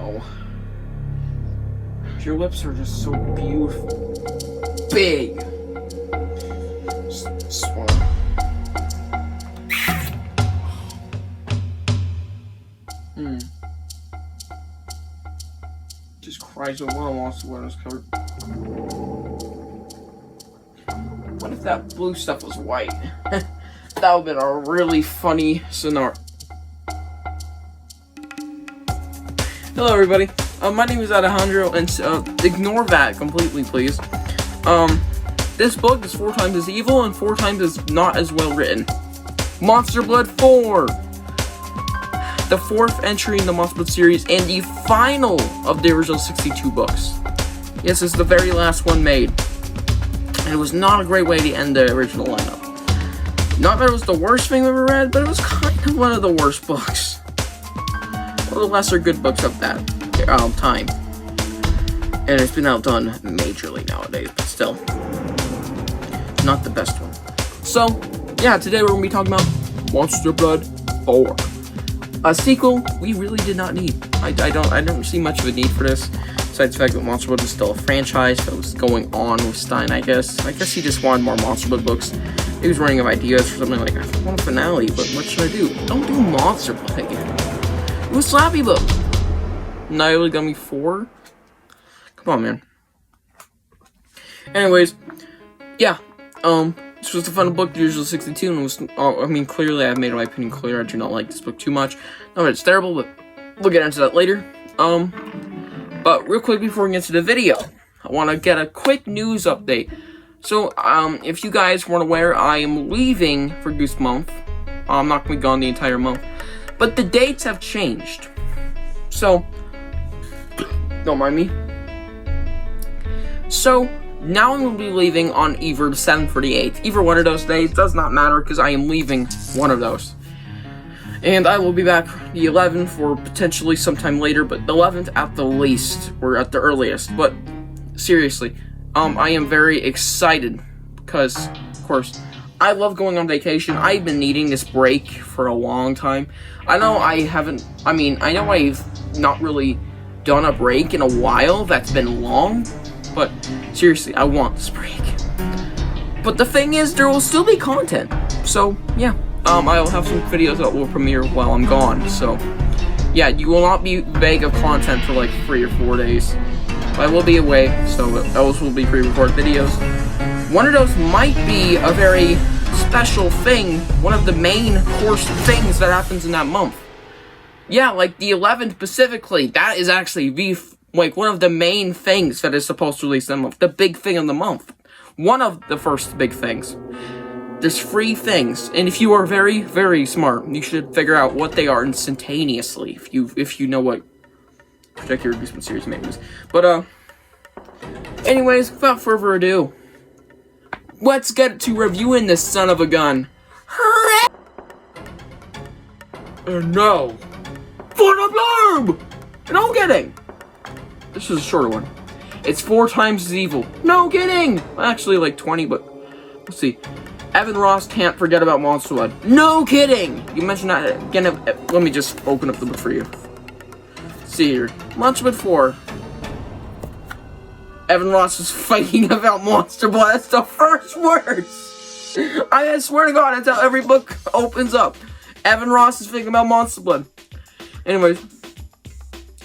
Wow. Your lips are just so beautiful. Big. Swan. Just cries over and wants to wear his coat. What if that blue stuff was white? That would have been a really funny scenario. Hello everybody, my name is Alejandro, and ignore that completely, please. This book is 4 times as evil and 4 times as not as well written. Monster Blood 4! The 4th entry in the Monster Blood series, and the final of the original 62 books. Yes, it's the very last one made. And it was not a great way to end the original lineup. Not that it was the worst thing I've ever read, but it was kind of one of the worst books. One of the lesser good books of that time. And it's been outdone majorly nowadays, but still. Not the best one. So, yeah, today we're going to be talking about Monster Blood 4. A sequel we really did not need. I don't see much of a need for this, besides the fact that Monster Blood is still a franchise that was going on with Stein, I guess. I guess he just wanted more Monster Blood books. He was running out of ideas for something like, I want a finale, but what should I do? Don't do Monster Blood again. It was Slappy Book. Now you only got me 4? Come on, man. Anyways, yeah, this was the final book, the usual 62, and it was, I mean, clearly I've made my opinion clear. I do not like this book too much. Not that it's terrible, but we'll get into that later. But real quick before we get into the video, I want to get a quick news update. So, if you guys weren't aware, I am leaving for Goosebumps. I'm not going to be gone the entire month. But the dates have changed. So, don't mind me. So, now I'm going to be leaving on either the 7th or the 8th. Either one of those days does not matter because I am leaving one of those. And I will be back the 11th or potentially sometime later, but the 11th at the least, or at the earliest. But seriously, I am very excited because, of course, I love going on vacation. I've been needing this break for a long time. I know I've not really done a break in a while that's been long, but seriously, I want this break. But the thing is, there will still be content. So, yeah. I'll have some videos that will premiere while I'm gone, so yeah, you will not be vague of content for like 3 or 4 days. I will be away, so those will be pre-recorded videos. One of those might be a very special thing, one of the main course things that happens in that month. Yeah, like the 11th specifically, that is actually one of the main things that is supposed to release in the month. The big thing of the month. One of the first big things. There's 3 things, and if you are very, very smart, you should figure out what they are instantaneously, if you know what particular Goosebumps series name is. But, anyways, without further ado, let's get to reviewing this son of a gun. And no. Fun alarm! No kidding! This is a shorter one. It's 4 times as evil. No kidding! Actually, like 20, but let's see. Evan Ross can't forget about Monster Blood. No kidding! You mentioned that again. Let me just open up the book for you. Let's see here. Monster Blood 4. Evan Ross is fighting about Monster Blood. That's the first words. I swear to God, that's how every book opens up. Evan Ross is thinking about Monster Blood. Anyways,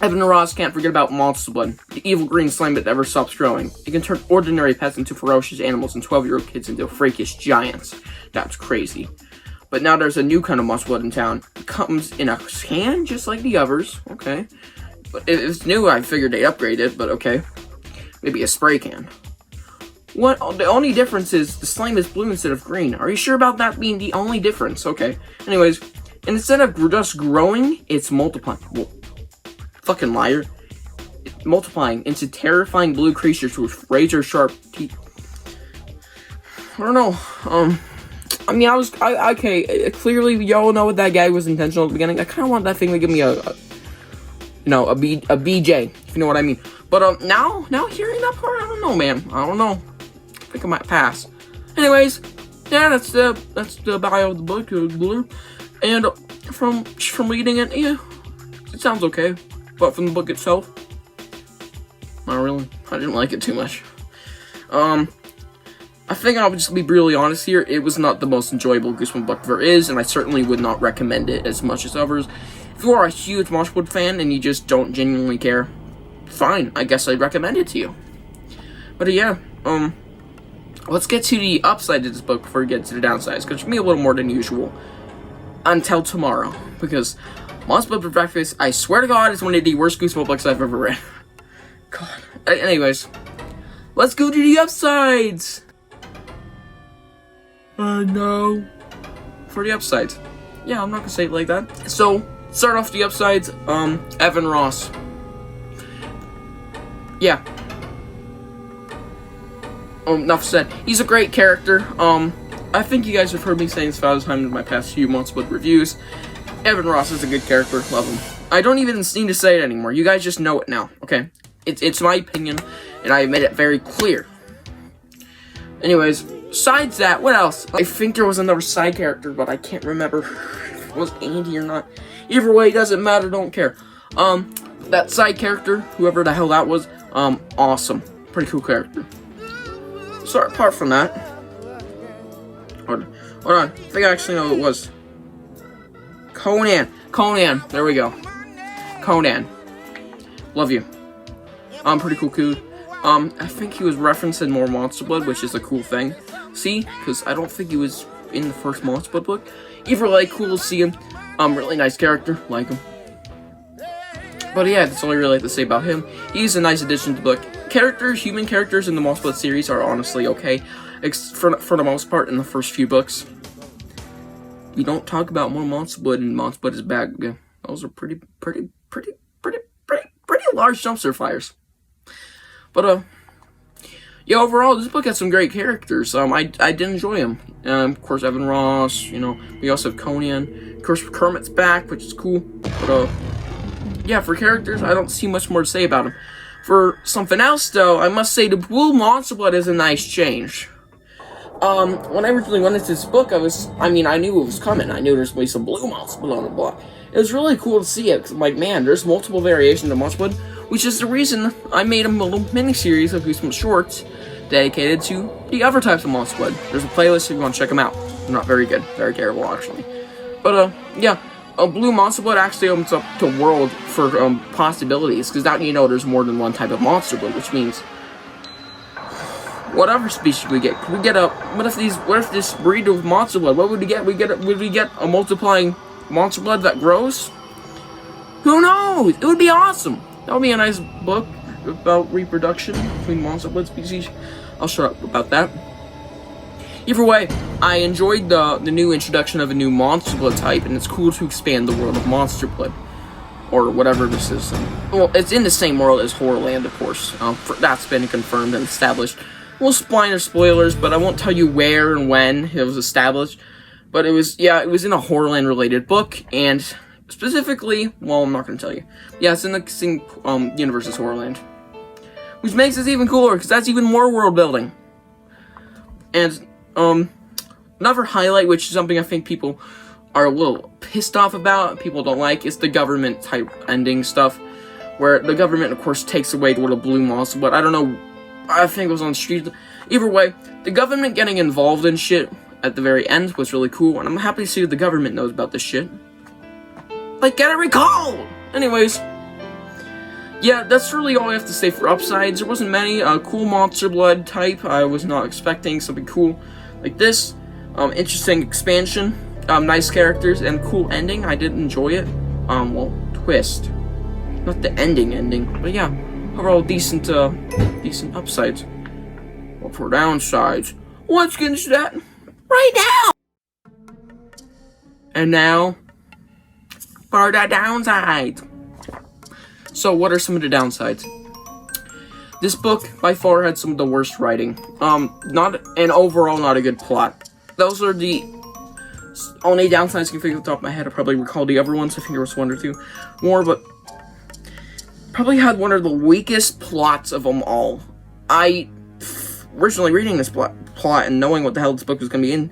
Evan Ross can't forget about Monster Blood, the evil green slime that never stops growing. It can turn ordinary pets into ferocious animals and 12-year-old kids into freakish giants. That's crazy. But now there's a new kind of Monster Blood in town. It comes in a can, just like the others. Okay. But if it's new, I figured they upgraded it, but okay. Maybe a spray can. The only difference is the slime is blue instead of green. Are you sure about that being the only difference? Okay. Anyways, instead of just growing, it's multiplying. Well, fucking liar. Multiplying into terrifying blue creatures with razor-sharp teeth. I don't know. I mean, okay, clearly y'all know what that guy was intentional at the beginning. I kind of want that thing to give me a BJ, if you know what I mean. But, now hearing that part, I don't know, man. I don't know. I think I might pass. Anyways, yeah, that's the bio of the book, and from reading it, yeah, it sounds okay. but from the book itself, not really. I didn't like it too much. I think I'll just be really honest here. It was not the most enjoyable Goosebumps book there is, and I certainly would not recommend it as much as others. If you are a huge Monsterwood fan and you just don't genuinely care, fine. I guess I'd recommend it to you. But yeah, let's get to the upside of this book before we get to the downsides, because it's me a little more than usual until tomorrow. Because Monsterwood for Breakfast, I swear to God, is one of the worst Goosebumps books I've ever read. God. Anyways, let's go to the upsides. No. For the upsides. Yeah, I'm not gonna say it like that. So, start off the upsides, Evan Ross. Yeah. Enough said. He's a great character. I think you guys have heard me saying this 1,000 times in my past few months with reviews. Evan Ross is a good character. Love him. I don't even need to say it anymore. You guys just know it now, okay? It's my opinion, and I made it very clear. Anyways, besides that, what else? I think there was another side character, but I can't remember if it was Andy or not. Either way, doesn't matter, don't care. That side character, whoever the hell that was, awesome. Pretty cool character. So, apart from that, hold on, I think I actually know who it was. Conan, there we go. Conan. Love you. Pretty cool dude. I think he was referenced in more Monster Blood, which is a cool thing. See? Because I don't think he was in the first Monster Blood book. Either way, cool to see him. Really nice character. Like him. But yeah, that's all I really like to say about him. He's a nice addition to the book. Human characters in the Monster Blood series are honestly okay. For the most part, in the first few books. We don't talk about more Monster Blood, and Monster Blood is bad. Yeah, those are pretty large dumpster fires. But, yeah, overall, this book has some great characters. I did enjoy them. Of course, Evan Ross, you know, we also have Conan. Of course, Kermit's back, which is cool. But, yeah, for characters, I don't see much more to say about them. For something else, though, I must say the Blue Monster Blood is a nice change. When I originally went into this book, I knew it was coming. I knew there's going to be some Blue Monster Blood on the block. It was really cool to see it, because I'm like, man, there's multiple variations of Monster Blood, which is the reason I made a little mini-series of Goosebumps shorts dedicated to the other types of Monster Blood. There's a playlist if you want to check them out. They're not very good. Very terrible, actually. But, yeah. Blue Monster Blood actually opens up the world for, possibilities, because now you know there's more than one type of Monster Blood, which means whatever species we get. Could we get what if this breed of Monster Blood, what would we get? Would we get a multiplying Monster Blood that grows? Who knows? It would be awesome. That would be a nice book about reproduction between Monster Blood species. I'll shut up about that. Either way, I enjoyed the new introduction of a new Monster Blood type, and it's cool to expand the world of Monster Blood. Or whatever this is. Well, it's in the same world as Horrorland, of course. That's been confirmed and established. Well, minor spoilers, but I won't tell you where and when it was established. But it was in a Horrorland-related book, and specifically, well, I'm not going to tell you. Yeah, it's in the same universe as Horrorland. Which makes it even cooler, because that's even more world building. And, another highlight, which is something I think people are a little pissed off about, people don't like, is the government-type ending stuff. Where the government, of course, takes away the little Blue Monster, but I don't know, I think it was on the street. Either way, the government getting involved in shit at the very end was really cool, and I'm happy to see that the government knows about this shit. Like, get it recalled! Anyways, yeah, that's really all I have to say for upsides. There wasn't many. Cool Monster Blood type. I was not expecting something cool like this. Interesting expansion. Nice characters and cool ending. I did enjoy it. Well, twist. Not the ending, but yeah. Overall, decent upsides. Well, for downsides, let's get into that right now! And now, for the downsides. So, what are some of the downsides? This book, by far, had some of the worst writing. Overall, not a good plot. Those are the only downsides I can think of off the top of my head. I probably recall the other ones. I think there was one or two more, but probably had one of the weakest plots of them all. Originally reading this plot and knowing what the hell this book was going to be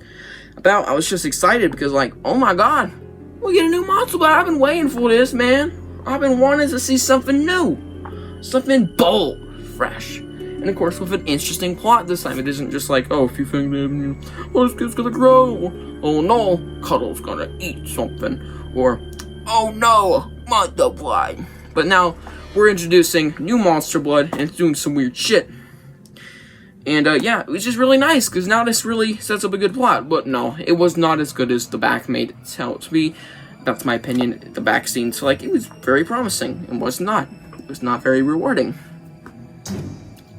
about, I was just excited because, like, oh my god, we get a new Monster Blood. I've been waiting for this, man. I've been wanting to see something new. Something bold, fresh. And of course with an interesting plot this time. It isn't just like, oh, if you think that, oh, this kid's gonna grow. Oh no, Cuddle's gonna eat something. Or, oh no, multiply. But now, we're introducing new Monster Blood, and it's doing some weird shit. And, yeah, which is really nice, because now this really sets up a good plot. But no, it was not as good as the back made it out to be. That's my opinion. The back scenes, like, it was very promising. It was not. It was not very rewarding.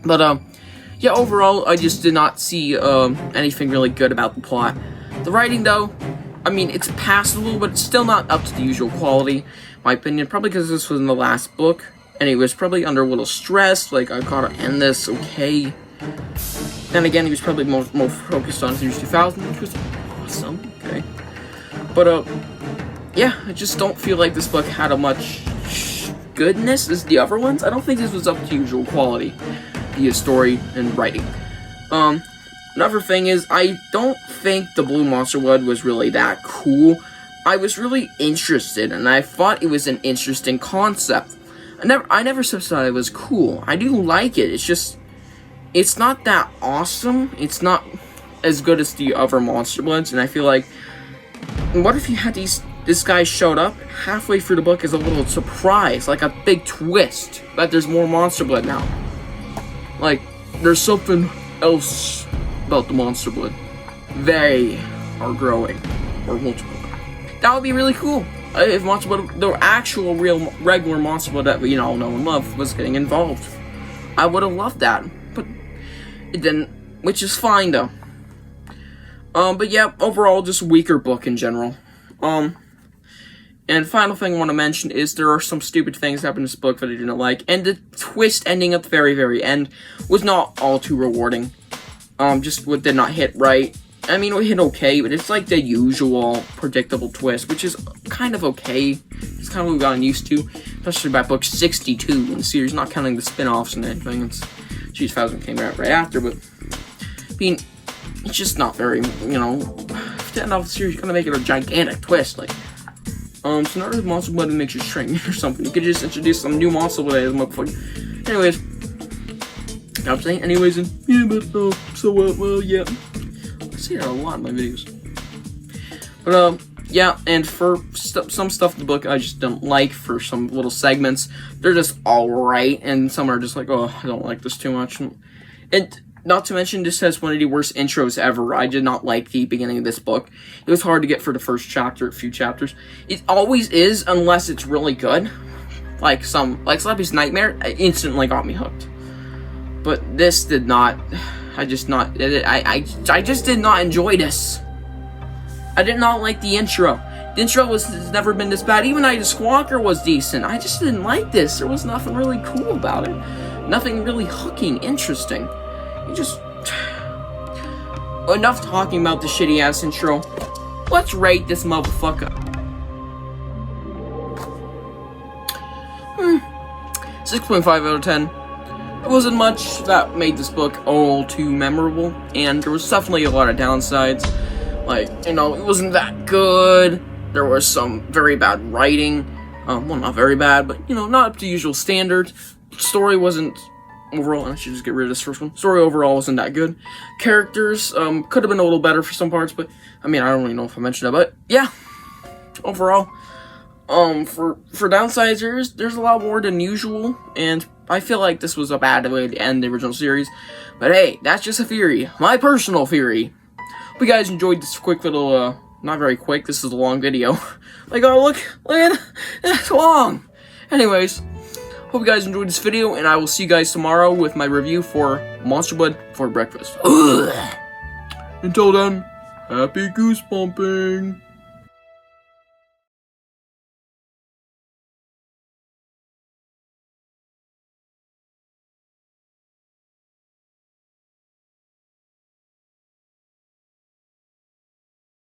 But, yeah, overall, I just did not see, anything really good about the plot. The writing, though, I mean, it's passable, but it's still not up to the usual quality. My opinion, probably because this was in the last book, and it was probably under a little stress, like, I gotta end this, okay. Then again, he was probably more focused on Series 2000, which was awesome, okay. But, yeah, I just don't feel like this book had a much goodness as the other ones. I don't think this was up to usual quality, via story and writing. Another thing is, I don't think the Blue Monster Blood was really that cool. I was really interested, and I thought it was an interesting concept. I never said it was cool. I do like it, it's just, it's not that awesome. It's not as good as the other Monster Bloods, and I feel like, what if you had this guy showed up halfway through the book as a little surprise, like a big twist, that there's more Monster Blood now. Like, there's something else about the Monster Blood. They are growing, or multiplying. That would be really cool. If Monster Blood, the actual, real, regular Monster Blood that we all know and love, was getting involved. I would have loved that, but it didn't, which is fine, though. But yeah, overall, just weaker book in general. And final thing I want to mention is there are some stupid things that happen in this book that I didn't like, and the twist ending at the very, very end was not all too rewarding. Just what did not hit right. I mean, it hit okay, but it's like the usual predictable twist, which is kind of okay. It's kind of what we've gotten used to, especially by book 62 in the series, not counting the spin-offs and anything. It's Series 2000 came out right after, but I mean, it's just not very, you know, to end off the series, you're gonna make it a gigantic twist, like. So not really Monster Blood makes you shrink or something. You could just introduce some new Monster Blood as a motherfucker. Anyways, I'm saying anyways, and yeah, but well, yeah. I say that a lot in my videos. But yeah, and for some stuff in the book I just don't like. For some little segments, they're just alright, and some are just like, oh, I don't like this too much. And not to mention, this has one of the worst intros ever. I did not like the beginning of this book. It was hard to get for the first few chapters. It always is, unless it's really good. Like Slappy's Nightmare, it instantly got me hooked. But this did not. I just did not enjoy this. I did not like the intro. The intro has never been this bad. Even Night of Squawker was decent. I just didn't like this. There was nothing really cool about it. Nothing really hooking, interesting. You just... Enough talking about the shitty-ass intro. Let's rate this motherfucker. 6.5 out of 10. It wasn't much that made this book all too memorable, and there was definitely a lot of downsides. Like, you know, it wasn't that good. There was some very bad writing. Well, not very bad, but, you know, not up to usual standards. Story wasn't... Overall, I should just get rid of this first one. Story overall wasn't that good. Characters, could have been a little better for some parts, but, I mean, I don't really know if I mentioned that, but, yeah. Overall, for downsides, there's a lot more than usual, and I feel like this was a bad way to end the original series. But hey, that's just a theory. My personal theory. Hope you guys enjoyed this quick little, not very quick, this is a long video. Like, oh, look at it, it's long. Anyways. Hope you guys enjoyed this video, and I will see you guys tomorrow with my review for Monster Blood for breakfast. Until then, happy goosebumping!